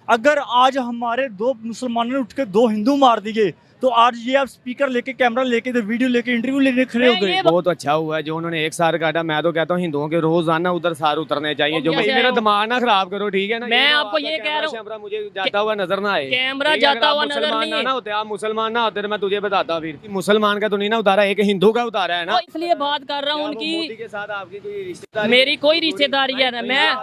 अगर आज हमारे दो मुसलमानों ने उठ के दो हिंदू मार दिए तो आज ये आप स्पीकर लेके कैमरा लेके इधर वीडियो लेके इंटरव्यू लेने खड़े हो गए। बहुत अच्छा हुआ है जो उन्होंने एक सार काटा। मैं तो कहता हूँ हिंदुओं के रोजाना उधर सार उतरने चाहिए। जो भाई मेरा दिमाग ना खराब करो, ठीक है ना। मैं आपको ये कह रहा हूँ, मुझे जाता हुआ नजर ना आए, कैमरा जाता हुआ नजर नहीं ना होते। आप मुसलमान ना होते मैं तुझे बताता, फिर मुसलमान का तो नहीं ना उतारा, एक हिंदू का उतारा है ना। इसलिए बात कर रहा हूँ उनकी। मोदी के साथ आपकी कोई रिश्तेदारी? मेरी कोई रिश्तेदारी है ना, मैं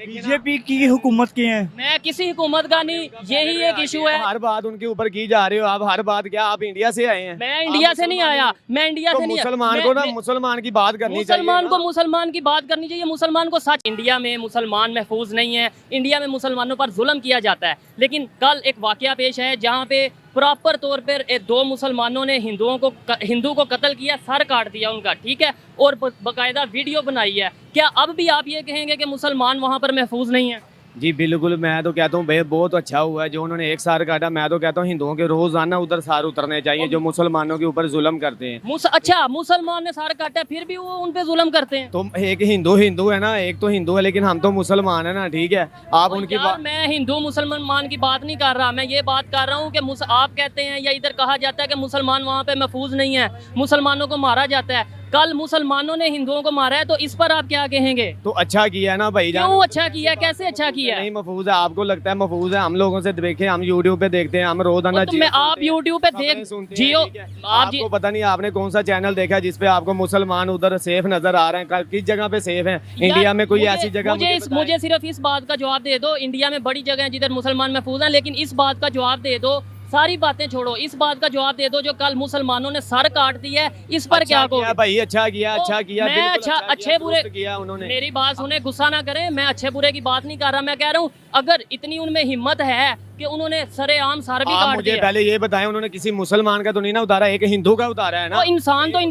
बीजेपी की हुकूमत की है, मैं किसी हुकूमत का नहीं। यही एक इशू है। हर बात उनके ऊपर की जा रहे हो आप। हर बात क्या आप इंडिया से आए हैं? मैं इंडिया से नहीं आया, मैं इंडिया से नहीं आया। मुसलमान को ना मुसलमान की बात करनी चाहिए। मुसलमान को मुसलमान की बात करनी चाहिए। मुसलमान को सच, इंडिया में मुसलमान महफूज नहीं है। इंडिया में मुसलमानों पर जुल्म किया जाता है। लेकिन कल एक वाकया पेश है जहाँ पे प्रॉपर तौर पर दो मुसलमानों ने हिंदू को कत्ल किया, सर काट दिया उनका, ठीक है, और बाकायदा वीडियो बनाई है। क्या अब भी आप ये कहेंगे कि मुसलमान वहाँ पर महफूज नहीं है? जी बिल्कुल। मैं तो कहता हूँ भाई बहुत अच्छा हुआ है जो उन्होंने एक सार काटा। मैं तो कहता हूँ हिंदुओं के रोजाना उधर सार उतरने चाहिए जो मुसलमानों के ऊपर जुल्म करते हैं। अच्छा, मुसलमान ने सार काटा फिर भी वो उन पे जुल्म करते हैं। तो एक हिंदू है ना, एक तो हिंदू है, लेकिन हम तो मुसलमान है ना, ठीक है। आप उनकी बात, मैं हिंदू मुसलमान की बात नहीं कर रहा। मैं ये बात कर रहा हूँ कि आप कहते हैं या इधर कहा जाता है कि मुसलमान वहाँ पे महफूज नहीं है, मुसलमानों को मारा जाता है। कल मुसलमानों ने हिंदुओं को मारा है, तो इस पर आप क्या कहेंगे? तो अच्छा किया ना भाई जान। क्यों अच्छा किया? कैसे अच्छा किया? नहीं महफूज है, आपको लगता है महफूज है? हम लोगों से देखे, हम यूट्यूब पे देखते हैं, हम रोजाना तो आप यूट्यूब पे देख जियो, आपको पता नहीं आपने कौन सा चैनल देखा जिसपे आपको मुसलमान उधर सेफ नजर आ रहे हैं? किस जगह पे सेफ है इंडिया में? कोई ऐसी जगह मुझे सिर्फ इस बात का जवाब दे दो। इंडिया में बड़ी जगह है जिधर मुसलमान महफूज हैं, लेकिन इस बात का जवाब दे दो। सारी बातें छोड़ो, इस बात का जवाब दे दो जो कल मुसलमानों ने सर काट दिया है, इस पर क्या कहोगे? भाई अच्छा किया, अच्छा किया। मैं अच्छे बुरे किया उन्होंने। मेरी बात सुने, गुस्सा ना करें। मैं अच्छे बुरे की बात नहीं कर रहा। मैं कह रहा हूँ अगर इतनी उनमें हिम्मत है कि उन्होंने सरेआम सर भी काट मुझे दिया। पहले ये बताएं, उन्होंने किसी मुसलमान का तो नहीं ना उतारा, एक हिंदू का उतारा है ना। तो इंसान है,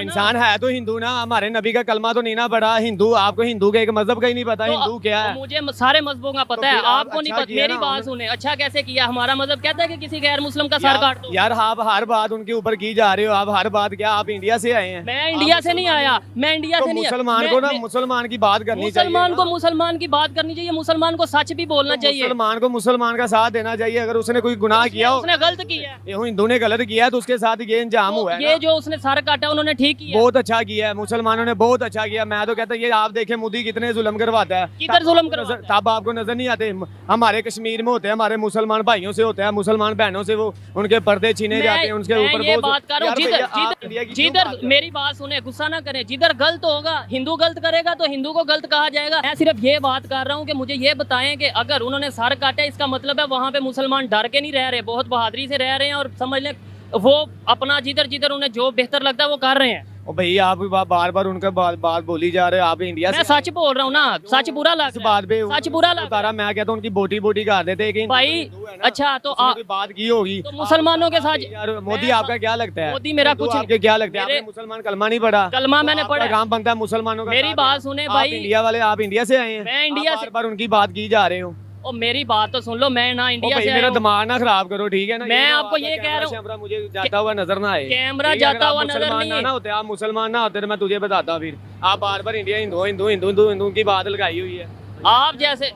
इंसान है तो हिंदू ना। हमारे नबी का कलमा तो नहीं ना पढ़ा हिंदू। आपको हिंदू के एक मजहब का ही नहीं पता हिंदू क्या है? मुझे सारे मजहबों का पता है, आपको नहीं पता। मेरी बात सुने, अच्छा कैसे किया? हमारा मजहब कहता है कि किसी गैर मुस्लिम का सर काट दो। यार आप हर बात उनके ऊपर की जा रहे हो। आप हर बात क्या आप इंडिया से आए हैं? मैं इंडिया से नहीं आया, मैं इंडिया से नहीं। मुसलमान को ना मुसलमान की बात करनी चाहिए। मुसलमान को मुसलमान की बात करनी चाहिए। मुसलमान को सच भी बोलना चाहिए। मुसलमान को मुसलमान का साथ देना चाहिए। अगर उसने कोई गुनाह किया हो, उसने गलत किया, हिंदू ने गलत किया है, तो उसके साथ ये इंजाम हुआ है। ये जो उसने सर काटा उन्होंने ठीक किया, बहुत अच्छा किया है। मुसलमानों ने बहुत अच्छा किया। मैं तो कहता ये आप देखें मोदी कितने जुल्म करवाता है। किधर जुल्म करवाता है? तब आपको नजर नहीं आते? हमारे कश्मीर में होते हैं, हमारे मुसलमान भाइयों से होते हैं, मुसलमान बहनों से वो उनके पर्दे छीने जाते हैं, उनके ऊपर ये बात कर रहा हूँ। जिधर मेरी बात सुने, गुस्सा ना करें, जिधर गलत होगा, हिंदू गलत करेगा तो हिंदू को गलत कहा जाएगा। मैं सिर्फ ये बात कर रहा हूँ कि मुझे ये बताएं कि अगर उन्होंने सर काटा, इसका मतलब है वहाँ पे मुसलमान डर के नहीं रह रहे, बहुत बहादुरी से रह रहे हैं और समझ लें वो अपना जिधर उन्हें जो बेहतर लगता है वो कर रहे हैं। भाई आप बार बार उनका बात बोली जा रहे हो। आप इंडिया मैं सच बोल रहा हूँ ना, सच बुरा लग बात पे सच बुरा लग तारा। मैं कहता हूँ उनकी बोटी कर देते भाई। अच्छा तो बात की होगी तो मुसलमानों के साथ। यार मोदी आपका क्या लगता है? मोदी मेरा कुछ आपके क्या लगता है? आपने मुसलमान कलमा नहीं पढ़ा? कलमा मैंने पढ़ा। काम बनता है मुसलमानों का। मेरी बात सुने भाई, इंडिया वाले, आप इंडिया से आए हैं। मैं इंडिया से, बार उनकी बात की जा रहे हो। और मेरी बात तो सुन लो, मैं ना इंडिया से, मेरा दिमाग ना खराब करो, ठीक है ना। मैं आपको ये कह रहा हूँ, मुझे जाता हुआ नजर ना आए। कैमरा जाता हुआ नजर नहीं ना होते, आप मुसलमान ना होते तो मैं तुझे बताता। फिर आप बार बार इंडिया हिंदू हिंदू हिंदू हिंदू हिंदू की बात लगाई हुई है। आप जैसे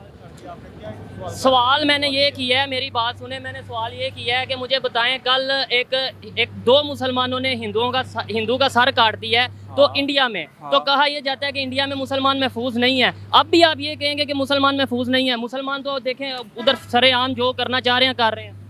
सवाल मैंने ये किया है, मेरी बात सुने, मैंने सवाल ये किया है कि मुझे बताएं कल एक दो मुसलमानों ने हिंदू का सर काट दिया है तो इंडिया में, तो कहा यह जाता है कि इंडिया में मुसलमान महफूज नहीं है। अब भी आप ये कहेंगे कि मुसलमान महफूज नहीं है? मुसलमान तो देखें उधर सरेआम जो करना चाह रहे हैं कर रहे हैं।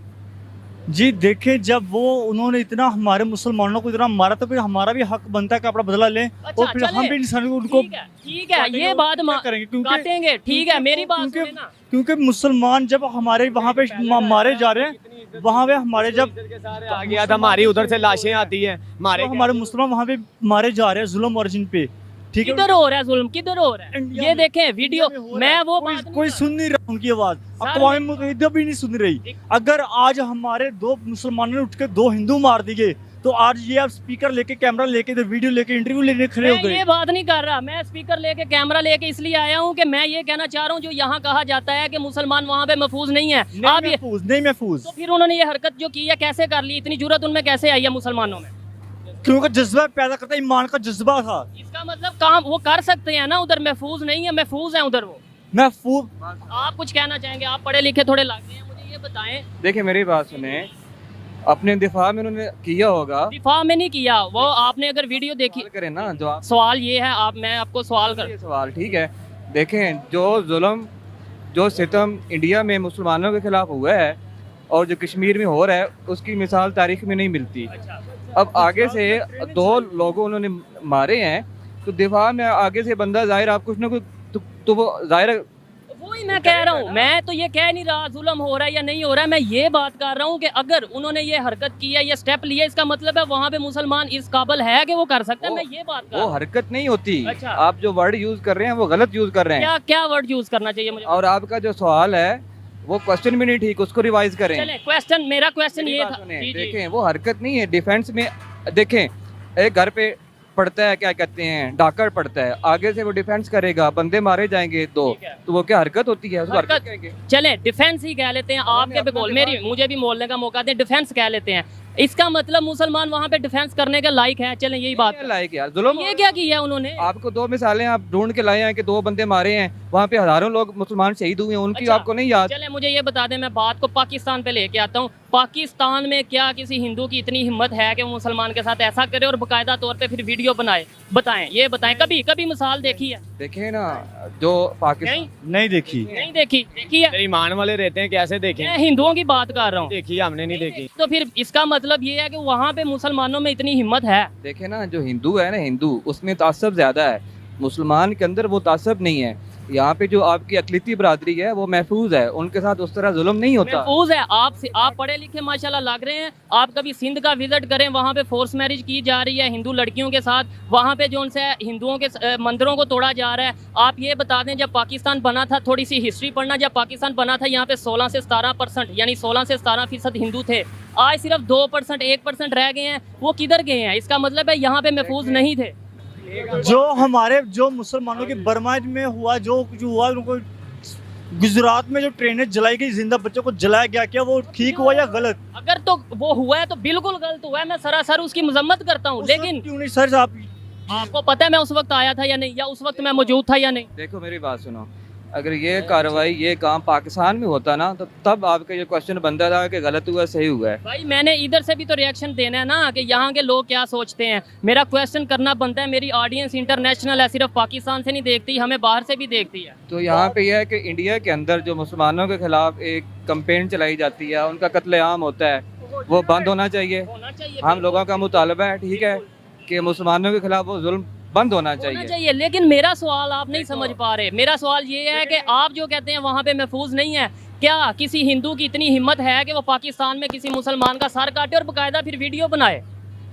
जी देखें, जब वो उन्होंने इतना हमारे मुसलमानों को इतना मारा तो फिर हमारा भी हक बनता है कि अपना बदला लें। अच्छा, और फिर हम भी इंसान उनको ठीक है ये बात करेंगे काटेंगे, ठीक है। मेरी बात सुने ना, क्योंकि मुसलमान जब हमारे वहाँ पे मारे जा रहे हैं, वहाँ पे हमारे जब आ गया था, हमारी उधर से लाशें आती है, हमारे मुसलमान वहाँ पे मारे जा रहे हैं जुल्म ओरिजिन पे, ठीक है। किधर हो रहा है जुल्म, किधर हो रहा है? ये देखें वीडियो, मैं वो कोई सुन नहीं रहा उनकी आवाज, अक़वाम मुत्तहिदा भी नहीं सुन रही। अगर आज हमारे दो मुसलमानों ने उठ के दो हिंदू मार दिए तो आज ये आप स्पीकर लेके कैमरा लेके इधर वीडियो लेके इंटरव्यू लेने खड़े हो गए। ये बात नहीं कर रहा, मैं स्पीकर लेके कैमरा लेके इसलिए आया हूँ कि मैं ये कहना चाह रहा हूँ जो यहाँ कहा जाता है कि मुसलमान वहाँ पे महफूज नहीं है। नहीं महफूज, तो फिर उन्होंने ये हरकत जो की है कैसे कर ली? इतनी जुर्रत उनमें कैसे आई है मुसलमानों में? क्योंकि जज्बा पैदा करता, ईमान का जज्बा था। इसका मतलब काम वो कर सकते हैं ना, उधर महफूज नहीं है, महफूज है उधर वो। महफूज आप कुछ कहना चाहेंगे? आप पढ़े लिखे थोड़े लगते हैं। ये बताएं। देखिए मेरी बात सुने, अपने दिफा में उन्होंने किया होगा। दिफा में नहीं किया, वो आपने अगर वीडियो देखी। सवाल करें ना, जो आप सवाल ये है, मैं आपको सवाल कर। ये सवाल ठीक है, देखें जो जुल्म जो सितम इंडिया में मुसलमानों के खिलाफ हुआ है और जो कश्मीर में हो रहा है, उसकी मिसाल तारीख में नहीं मिलती। अब आगे से 2 लोगों उन्होंने मारे हैं, तो दिफा में आगे से बंदा जाहिर आप कुछ ना कुछ तो वो जाहिर वही मैं कह रहा हूँ, मैं तो ये कह नहीं रहा जुल्म हो रहा है या नहीं हो रहा है, मैं ये बात कर रहा हूँ कि अगर उन्होंने ये हरकत की है, ये स्टेप लिया, इसका मतलब है वहाँ पे मुसलमान इस काबिल है कि वो कर सकते हैं। मैं ये बात कर रहा वो हूँ। हरकत नहीं होती। अच्छा। आप जो वर्ड यूज कर रहे हैं वो गलत यूज कर रहे हैं। क्या क्या वर्ड यूज करना चाहिए मुझे? और आपका जो सवाल है वो क्वेश्चन भी नहीं ठीक, उसको रिवाइज करें। चले क्वेश्चन, मेरा क्वेश्चन मेरी ये बात था। सुनें, जी, जी। देखें वो हरकत नहीं है। डिफेंस में देखें, एक घर पे पड़ता है, क्या कहते हैं, डाकर पड़ता है, आगे से वो डिफेंस करेगा, बंदे मारे जाएंगे तो ठीक है। तो वो क्या हरकत होती है? उसको हरकत- हरकत कहेंगे। चले डिफेंस ही कह लेते हैं, आपके पे बोल, मेरी मुझे भी बोलने का मौका दें, डिफेंस कह लेते हैं। इसका मतलब मुसलमान वहाँ पे डिफेंस करने के लायक है। चलें यही बात, क्या लायक यार, जुल्म। ये क्या किया उन्होंने? आपको 2 मिसालें आप ढूंढ के लाए हैं कि 2 बंदे मारे हैं, वहाँ पे हजारों लोग मुसलमान शहीद हुए हैं, उनकी अच्छा। आपको नहीं याद? चले मुझे ये बता दें, मैं बात को पाकिस्तान पे लेके आता हूँ। पाकिस्तान में क्या किसी हिंदू की इतनी हिम्मत है कि वो मुसलमान के साथ ऐसा करे और बाकायदा तौर पे फिर वीडियो बनाए? बताएं, ये बताएं, कभी कभी मिसाल देखी है? देखे ना, जो पाकिस्तान नहीं, नहीं देखी। नहीं देखी। देखी है? मेरे ईमान वाले रहते हैं, कैसे देखें? मैं हिंदुओं की बात कर रहा हूँ। देखी हमने नहीं देखी। तो फिर इसका मतलब ये है कि वहाँ पे मुसलमानों में इतनी हिम्मत है। देखे ना, जो हिंदू है ना, हिंदू उसमें तासब ज्यादा है, मुसलमान के अंदर वो तासब नहीं है। यहाँ पे जो आपकी अकलीती बरादरी है वो महफूज है, उनके साथ उस तरह जुल्म नहीं होता। महफूज है। आप पढ़े लिखे माशाल्लाह लग रहे हैं। आप कभी सिंध का विजिट करें, वहाँ पे फोर्स मैरिज की जा रही है हिंदू लड़कियों के साथ, वहाँ पे जो उनसे हिंदुओं के मंदिरों को तोड़ा जा रहा है। आप ये बता दें, जब पाकिस्तान बना था, थोड़ी सी हिस्ट्री पढ़ना, जब पाकिस्तान बना था यहाँ पे 16 से 17% यानी 16 से 17% हिंदू थे। आज सिर्फ 2%, 1% रह गए हैं। वो किधर गए हैं? इसका मतलब है यहाँ पे महफूज नहीं थे। जो मुसलमानों की बर्मा में हुआ, जो हुआ, उनको गुजरात में जो ट्रेनें जलाई गई, जिंदा बच्चों को जलाया गया, क्या वो ठीक हुआ या गलत? अगर तो वो हुआ है तो बिल्कुल गलत हुआ है, मैं सरासर उसकी मजम्मत करता हूँ। लेकिन क्यों नहीं सर? आप आपको पता है मैं उस वक्त आया था या नहीं, या उस वक्त मैं मौजूद था या नहीं? देखो मेरी बात सुनो, अगर ये कार्रवाई, ये काम पाकिस्तान में होता ना, तो तब आपका ये क्वेश्चन बनता था कि गलत हुआ सही हुआ है। भाई मैंने इधर से भी तो रिएक्शन देना है ना, कि यहाँ के लोग क्या सोचते हैं। मेरा क्वेश्चन करना बनता है। मेरी ऑडियंस इंटरनेशनल है, सिर्फ पाकिस्तान से नहीं देखती, हमें बाहर से भी देखती है। तो यहाँ पे यह है कि इंडिया के अंदर जो मुसलमानों के खिलाफ एक कंपेन चलाई जाती है, उनका कत्लेआम होता है, वो बंद होना चाहिए। होना चाहिए, हम लोगों का मुतालबा है, ठीक है, कि मुसलमानों के खिलाफ वो जुल्म बंद होना होना चाहिए। चाहिए। लेकिन मेरा सवाल आप नहीं समझ पा रहे। मेरा सवाल ये है कि आप जो कहते हैं वहाँ पे महफूज नहीं है, क्या किसी हिंदू की इतनी हिम्मत है कि वो पाकिस्तान में किसी मुसलमान का सर काटे और बाकायदा फिर वीडियो बनाए?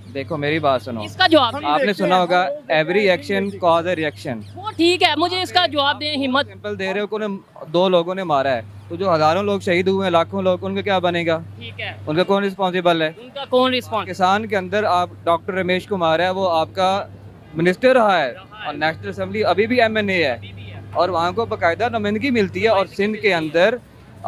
देखो मेरी बात सुनो, इसका जवाब दें। आपने सुना होगा एवरी एक्शन कॉज ए रिएक्शन। वो ठीक है, मुझे इसका जवाब दें। हिम्मत एग्जाम्पल दे रहे हो कि 2 लोगों ने मारा है, तो जो हजारों लोग शहीद हुए हैं, लाखों लोग, उनका क्या बनेगा? ठीक है, उनका कौन रिस्पॉन्सिबल है? उनका कौन रिस्पॉन्स? पाकिस्तान के अंदर आप डॉक्टर रमेश कुमार है, वो आपका मिनिस्टर रहा है और नेशनल असेंबली अभी भी MNA है, और वहाँ को बाकायदा नुमाइंदगी मिलती है। और सिंध के अंदर,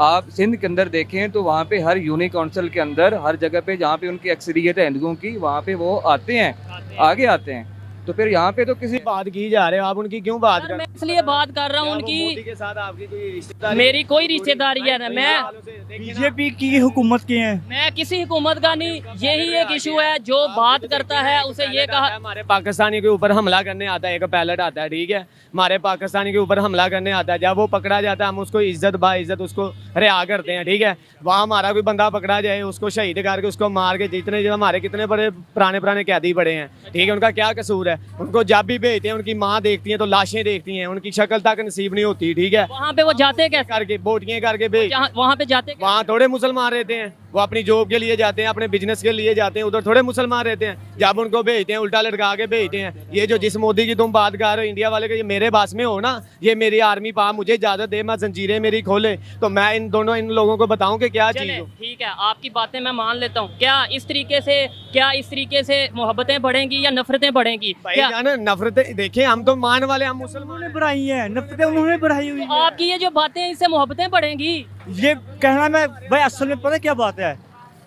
आप सिंध के अंदर देखें तो वहाँ पे हर यूनिक काउंसिल के अंदर, हर जगह पे जहाँ पे उनकी अक्सरियत है हिंदुओं की, वहाँ पे वो आते हैं, आगे आते हैं। तो फिर यहाँ पे तो किसी बात की जा रहे हो आप, उनकी क्यों बात सर, कर? मैं इसलिए बात कर रहा हूँ मोदी उनकी, के साथ आपकी कोई रिश्तेदारी? मेरी कोई रिश्तेदारी है ना। मैं बीजेपी की हुकूमत की हैं। मैं किसी हुकूमत का नहीं, यही एक इशू है। जो बात करता है उसे ये कहा, हमारे पाकिस्तानी के ऊपर हमला करने आता है, एक पैलेट आता है, ठीक है, हमारे पाकिस्तानी के ऊपर हमला करने आता है, जब वो पकड़ा जाता है हम उसको इज्जत बाइज्जत उसको रिहा करते हैं, ठीक है। वहाँ हमारा कोई बंदा पकड़ा जाए, उसको शहीद करके उसको मार के, जितने जो हमारे कितने बड़े पुराने कैदी पड़े हैं, ठीक है, उनका क्या कसूर है? उनको जब भी भेजते हैं, उनकी माँ देखती है तो लाशें देखती हैं, उनकी शक्ल तक नसीब नहीं होती, ठीक है। वहाँ पे वो जाते कैसे? करके बोटियाँ करके भेज, वहाँ पे जाते कैसे? वहाँ थोड़े मुसलमान रहते हैं, वो अपनी जॉब के लिए जाते हैं, अपने बिजनेस के लिए जाते हैं, उधर थोड़े मुसलमान रहते हैं। जब उनको भेजते हैं उल्टा लटका के भेजते हैं। ये जो जिस मोदी की तुम बात कर रहे हो इंडिया वाले के, ये मेरे पास में हो ना, ये मेरी आर्मी पा मुझे इजाजत दे, मैं जंजीरें मेरी खोले तो मैं इन लोगों को बताऊं कि क्या चीज चले, हो। ठीक है, आपकी बातें मैं मान लेता हूँ। क्या इस तरीके से मोहब्बतें बढ़ेंगी या नफरतें बढ़ेंगी? भाई क्या जान, नफरतें देखें, हम तो मान वाले, हम मुसलमान उन्होंने बढ़ाई है, नफरतें उन्होंने बढ़ाई हुई है। आपकी ये जो बातें हैं, इससे मोहब्बतें बढ़ेंगी? ये कहना, मैं भाई असल में पता क्या बात है,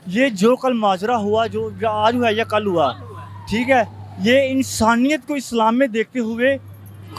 ये जो कल माजरा हुआ, जो आज हुआ या कल हुआ, ठीक है, ये इंसानियत को इस्लाम में देखते हुए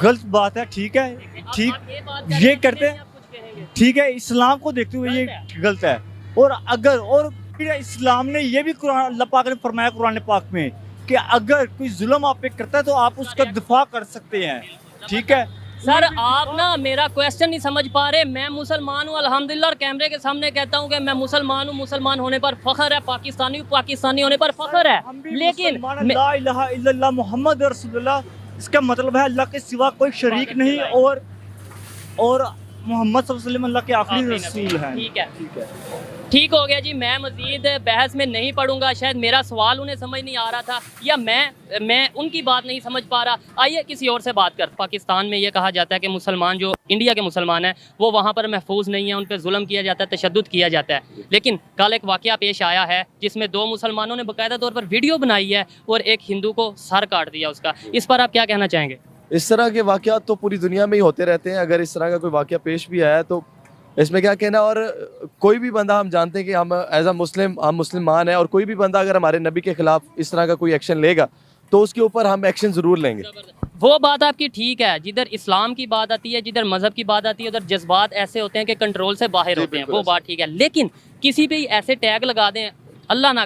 गलत बात है, ठीक है, ठीक, आप ये बात ये करें, करते हैं, आप कुछ कहेंगे? ठीक है, इस्लाम को देखते हुए ये गलत है। और अगर और फिर इस्लाम ने ये भी कुरान अल्लाह पाक ने फरमाया कुरान पाक में कि अगर कोई जुल्म आप पे करता है तो आप उसका दिफा कर सकते हैं, ठीक है। सर आप ना मेरा क्वेश्चन नहीं समझ पा रहे। मैं मुसलमान हूँ अल्हम्दुलिल्लाह, और कैमरे के सामने कहता हूँ कि मैं मुसलमान हूँ, मुसलमान होने पर फख्र है, पाकिस्तानी होने पर फख्र है। लेकिन ला इलाहा इल्लल्लाह मुहम्मद रसूलुल्लाह, इसका मतलब है अल्लाह के सिवा कोई शरीक नहीं और मोहम्मद सल्लल्लाहु अलैहि वसल्लम अल्लाह के आखिरी रसूल हैं। ठीक है, ठीक हो गया जी। मैं मज़ीद बहस में नहीं पढ़ूंगा। शायद मेरा सवाल उन्हें समझ नहीं आ रहा था, या मैं उनकी बात नहीं समझ पा रहा। आइए किसी और से बात कर। पाकिस्तान में ये कहा जाता है कि मुसलमान जो इंडिया के मुसलमान हैं वो वहाँ पर महफूज नहीं है, उन पर जुल्म किया जाता है, तशद्दुद किया जाता है। लेकिन कल एक वाक़या पेश आया है जिसमें 2 मुसलमानों ने बाकायदा तौर पर वीडियो बनाई है और एक हिंदू को सर काट दिया उसका। इस पर आप क्या कहना चाहेंगे? इस तरह के वाक़यात तो पूरी दुनिया में ही होते रहते हैं। अगर इस तरह का कोई वाक़या पेश भी आया तो इसमें क्या कहना। और कोई भी बंदा, हम जानते हैं कि हम एज अ मुस्लिम, हम मुसलमान हैं, और कोई भी बंदा अगर हमारे नबी के ख़िलाफ़ इस तरह का कोई एक्शन लेगा तो उसके ऊपर हम एक्शन ज़रूर लेंगे। वो बात आपकी ठीक है। जिधर इस्लाम की बात आती है, जिधर मज़हब की बात आती है, उधर जज्बात ऐसे होते हैं कि कंट्रोल से बाहर होते हैं, वो बात ठीक है। लेकिन किसी पे ऐसे टैग लगा दें, अल्लाह ना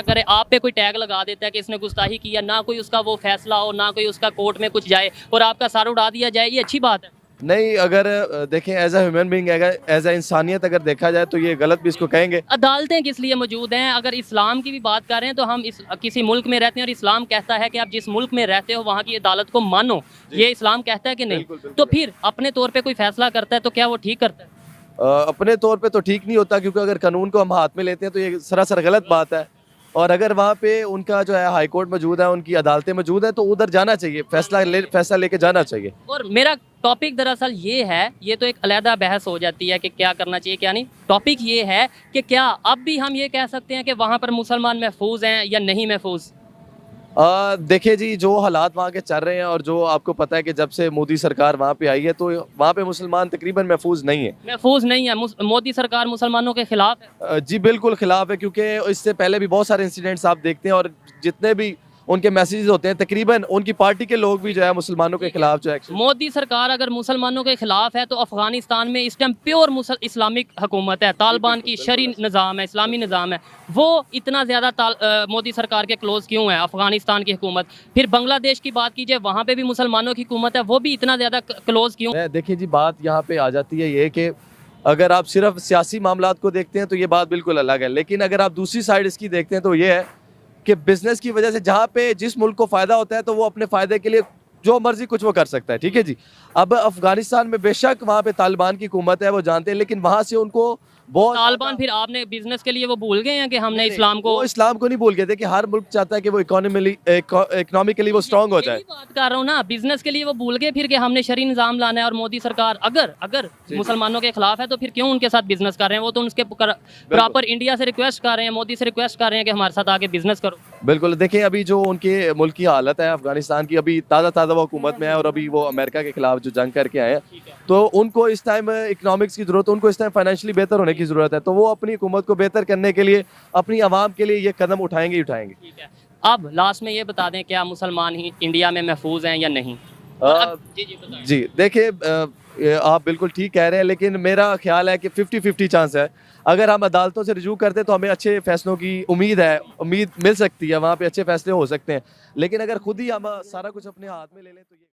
करे आप पे कोई टैग लगा देता है कि इसने गुस्ताही किया, ना कोई उसका वो फैसला हो, ना कोई उसका कोर्ट में कुछ जाए और आपका सर उड़ा दिया जाए, ये अच्छी बात है? नहीं, अगर देखें as a human being, as a इंसानियत अगर देखा जाए तो ये गलत भी इसको कहेंगे। अदालतें किस लिए मौजूद हैं? अगर इस्लाम की भी बात कर रहे हैं तो हम किसी मुल्क में रहते हैं और इस्लाम कहता है कि आप जिस मुल्क में रहते हो वहाँ की अदालत को मानो, ये इस्लाम कहता है कि नहीं? तो फिर अपने तौर पे कोई फैसला करता है तो क्या वो ठीक करता है? अपने तौर पे तो ठीक नहीं होता, क्योंकि अगर कानून को हम हाथ में लेते हैं तो ये सरासर गलत बात है। और अगर वहाँ पे उनका जो है हाई कोर्ट मौजूद है, उनकी अदालतें मौजूद हैं, तो उधर जाना चाहिए, फैसला लेके जाना चाहिए। और मेरा टॉपिक दरअसल ये है, ये तो एक अलहदा बहस हो जाती है कि क्या करना चाहिए क्या नहीं। टॉपिक ये है कि क्या अब भी हम ये कह सकते हैं कि वहाँ पर मुसलमान महफूज हैं या नहीं महफूज? देखिए जी, जो हालात वहाँ के चल रहे हैं और जो आपको पता है कि जब से मोदी सरकार वहाँ पे आई है तो वहाँ पे मुसलमान तकरीबन महफूज नहीं है। महफूज नहीं है? मोदी सरकार मुसलमानों के खिलाफ है? जी बिल्कुल खिलाफ है, क्योंकि इससे पहले भी बहुत सारे इंसिडेंट्स आप देखते हैं और जितने भी उनके मैसेजेस होते हैं तकरीबन उनकी पार्टी के लोग भी जो है मुसलमानों के खिलाफ जो है। मोदी सरकार अगर मुसलमानों के खिलाफ है तो अफगानिस्तान में इस टाइम प्योर इस्लामिक हुकूमत है, तालिबान की शरी निज़ाम है, इस्लामी निज़ाम है। वो इतना ज़्यादा मोदी सरकार के क्लोज क्यों है अफगानिस्तान की हुकूमत? फिर बांग्लादेश की बात कीजिए, वहाँ पे भी मुसलमानों की हुकूमत है, वो भी इतना ज़्यादा क्लोज क्यों? देखिए जी, बात यहाँ पे आ जाती है ये कि अगर आप सिर्फ सियासी मामलात को देखते हैं तो ये बात बिल्कुल अलग है, लेकिन अगर आप दूसरी साइड इसकी देखते हैं तो ये है कि बिजनेस की वजह से जहाँ पे जिस मुल्क को फ़ायदा होता है तो वो अपने फ़ायदे के लिए जो मर्जी कुछ वो कर सकता है, ठीक है जी। अब अफगानिस्तान में बेशक वहाँ पे तालिबान की हुकूमत है, वो जानते हैं, लेकिन वहाँ से उनको बहुत तालिबान फिर आपने बिजनेस के लिए वो भूल गए हैं कि हमने इस्लाम को? वो इस्लाम को नहीं भूल गए थे कि हर मुल्क चाहता है कि वो इकोनॉमिकली वो स्ट्रांग हो जाए। यही बात कर रहा हूँ ना, बिजनेस के लिए वो भूल गए फिर कि हमने शरी निज़ाम लाना है। और मोदी सरकार अगर मुसलमानों के खिलाफ है तो फिर क्यों उनके साथ बिजनेस कर रहे हैं? वो तो उनके प्रॉपर इंडिया से रिक्वेस्ट कर रहे हैं, मोदी से रिक्वेस्ट कर रहे हैं कि हमारे साथ आके बिजनेस करो। बिल्कुल, देखिए अभी जो उनके मुल्क की हालत है अफगानिस्तान की, अभी ताज़ा वो हुकूमत में है और अभी वो अमेरिका के खिलाफ जो जंग करके आए हैं, तो उनको इस टाइम इकनॉमिक्स की ज़रूरत है, उनको इस टाइम फाइनेंशियली बेहतर होने की ज़रूरत है। तो वो अपनी हुकूमत को बेहतर करने के लिए, अपनी आवाम के लिए ये कदम उठाएंगे ही उठाएंगे। ठीक है, अब लास्ट में ये बता दें क्या मुसलमान ही इंडिया में महफूज हैं या नहीं? जी देखिए, आप बिल्कुल ठीक कह रहे हैं, लेकिन मेरा ख्याल है कि 50-50 चांस है। अगर हम अदालतों से रजू करते तो हमें अच्छे फैसलों की उम्मीद मिल सकती है, वहाँ पे अच्छे फैसले हो सकते हैं। लेकिन अगर खुद ही हम सारा कुछ अपने हाथ में ले लें तो ये